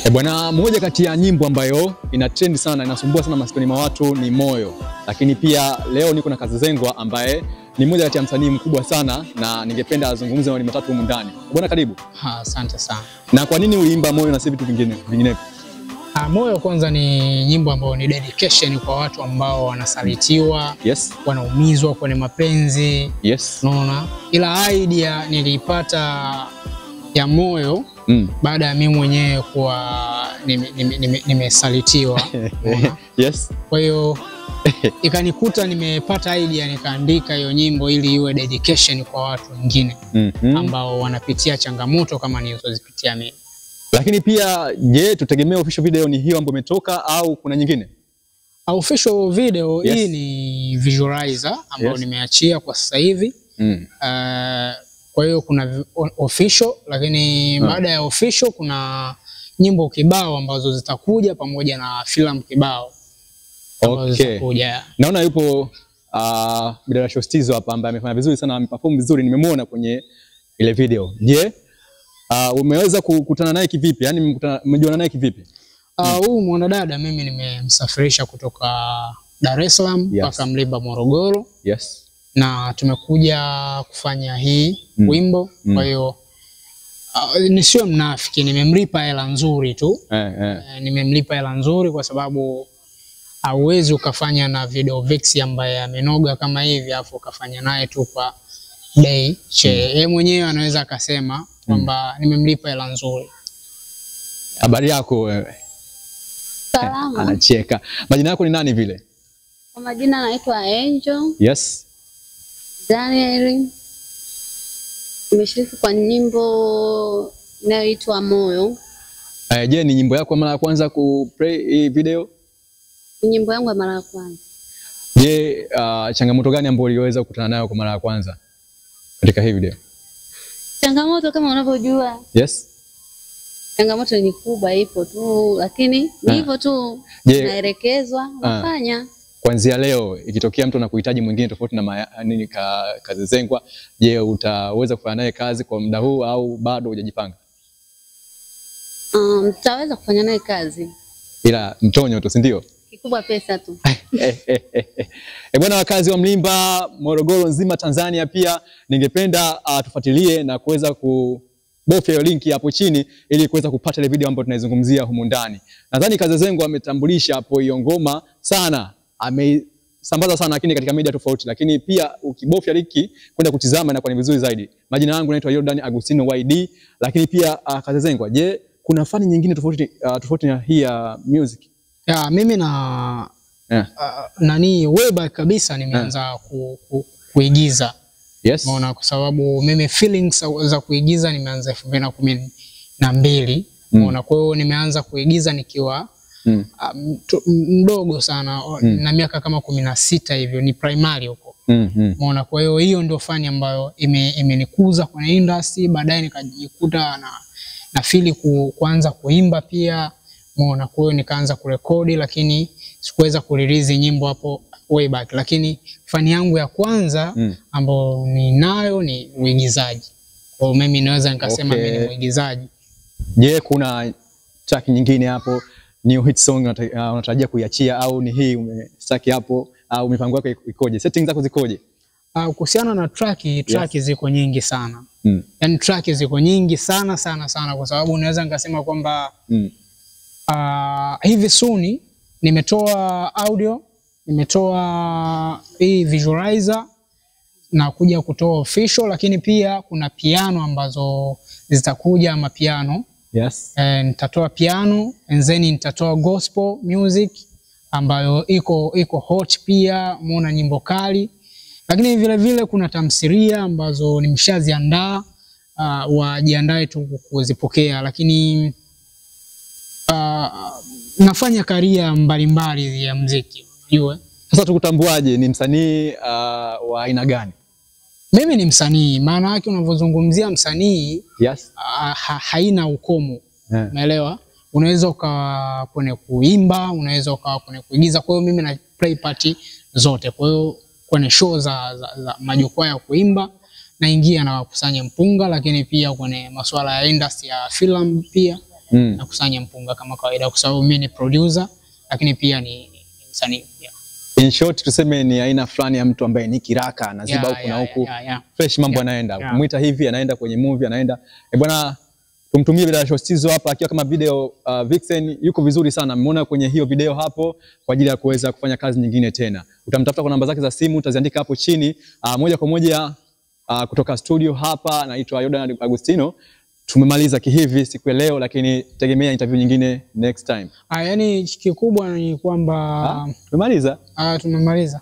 Bwana, moja kati ya nyimbo ambayo ina trend sana, inasumbua sana masikioni mwa watu ni Moyo. Lakini pia leo niko na Kazizengwa ambaye ni moja kati ya msanii mkubwa sana na ningependa azungumze mawili matatu humu ndani. Bwana, karibu. Asante sana. Na kwa nini uliimba Moyo na si vitu vingine? Moyo kwanza ni nyimbo ambayo ni dedication kwa watu ambao wanasalitiwa, Yes. Wanaumizwa kwenye mapenzi. Yes. Unaona? Ila idea nilipata ya Moyo baada ya mimi mwenyewe kuwa nimesalitiwa. Yes. Kwa hiyo ikanikuta nimepata idea nikaandika hiyo nyimbo ili iwe dedication kwa watu wengine ambao wanapitia changamoto kama nilizozipitia mimi. Lakini pia je, tutegemea official video ni hiyo ambayo imetoka au kuna nyingine? Official video hii ni visualizer ambayo nimeachia kwa sasa hivi. Kwa hiyo kuna official, lakini baada ya official kuna nyimbo kibao ambazo zitakuja pamoja na filamu kibao. Okay. Naona yupo Bidara Shostizo hapa ambaye amefanya vizuri sana, ameperform vizuri, nimemwona kwenye ile video. Je, umeweza kukutana naye kivipi? Yaani umejuana naye kivipi? Huyu mwanadada mimi nimemsafirisha kutoka Dar es Salaam mpaka Mlimba Morogoro. Yes. Na tumekuja kufanya hii wimbo. Kwa hiyo nisiwe mnafiki, nimemlipa hela nzuri tu. Nimemlipa hela nzuri kwa sababu hauwezi ukafanya na Video Vix ambaye amenoga kama hivi afu ukafanya naye tu kwa bei yeye mwenyewe anaweza akasema kwamba nimemlipa hela nzuri. Habari yako wewe? Salama. Anacheka. Majina yako ni nani vile? Kwa majina naitwa Angel. Yes. Daniel. Nimeshiriki kwa nyimbo inayoitwa Moyo. Je, ni nyimbo yako mara ya kwanza kuplay hii video? Ni nyimbo yangu ya mara ya kwanza. Je, changamoto gani ambayo uliweza kukutana nayo kwa mara ya kwanza katika hii video? Changamoto kama unavyojua. Yes. Changamoto ni kubwa, ipo tu, lakini ni hivyo tu. Naelekezwa, nafanya. Kuanzia leo ikitokea mtu anakuhitaji mwingine tofauti na Kazizengwa, je, utaweza kufanya naye kazi kwa muda huu au bado hujajipanga? Tutaweza kufanya naye kazi. Ila mtonyo tu, si ndio? Kikubwa pesa tu. Bwana, wakazi wa Mlimba, Morogoro nzima, Tanzania pia, ningependa tufuatilie na kuweza kubofya hiyo linki hapo chini ili kuweza kupata ile video ambayo tunaizungumzia humu ndani. Nadhani Kazizengwa ametambulisha hapo hiyo ngoma sana. Amesambaza sana lakini katika media tofauti, lakini pia ukibofya linki kwenda kutizama inakuwa ni vizuri zaidi. Majina yangu naitwa Jordan Agustino YD, lakini pia Kazizengwa, je, kuna fani nyingine tofauti na hii ya music? Mimi nani way back kabisa nimeanza kuigiza. Yes. Unaona, kwa sababu mimi feelings za kuigiza nimeanza 2012. Unaona, kwa hiyo nimeanza kuigiza nikiwa mdogo sana na miaka kama 16 hivyo, ni primary huko. Unaona, kwa hiyo ndio fani ambayo imenikuza kwenye industry. Baadaye nikajikuta na feel kuanza kuimba pia. Unaona, kwa hiyo nikaanza kurekodi, lakini sikuweza kurelease nyimbo hapo way back. Lakini fani yangu ya kwanza ambayo ninayo ni uigizaji. Kwa hiyo mimi naweza nikasema mimi ni muigizaji. Je, kuna track nyingine hapo, new hit song unatarajia kuiachia au ni hii umestaki hapo au mipango yako ikoje? Settings zako zikoje? Kuhusiana na track ziko nyingi sana. Yaani track ziko nyingi sana kwa sababu naweza nikasema kwamba hivi soon nimetoa audio, nimetoa hii visualizer na kuja kutoa official, lakini pia kuna piano ambazo zitakuja, mapiano. Yes. Nitatoa piano and then nitatoa gospel music ambayo iko hot pia, muona nyimbo kali. Lakini vile vile kuna tamthilia ambazo nimeshaziandaa, wajiandae tu kuzipokea. Lakini nafanya career mbalimbali ya muziki, unajua. Sasa tukutambuaje, ni msanii wa aina gani? Mimi ni msanii, maana yake unavyozungumzia msanii, haina ukomo. Umeelewa? Unaweza ukawa kwenye kuimba, unaweza ukawa kwenye kuigiza. Kwa hiyo mimi na play party zote. Kwa hiyo kwenye show za majukwaa ya kuimba naingia na wakusanya mpunga, lakini pia kwenye masuala ya industry ya film pia nakusanya mpunga kama kawaida, kwa sababu mimi ni producer lakini pia ni msanii pia. In short tuseme ni aina fulani ya mtu ambaye ni kiraka, anaziba huku na huku, fresh mambo yanaenda. Kumuita hivi anaenda kwenye movie, anaenda. Bwana, tumtumie bila Showstizo hapa akiwa kama video vixen, yuko vizuri sana. Mmeona kwenye hiyo video hapo kwa ajili ya kuweza kufanya kazi nyingine tena. Utamtafuta kwa namba zake za simu, utaziandika hapo chini. Moja kwa moja kutoka studio hapa, naitwa Jordan Agustino. Tumemaliza kihivi siku ya leo, lakini tegemea interview nyingine next time. Yani kikubwa ni kwamba tumemaliza. Tumemaliza.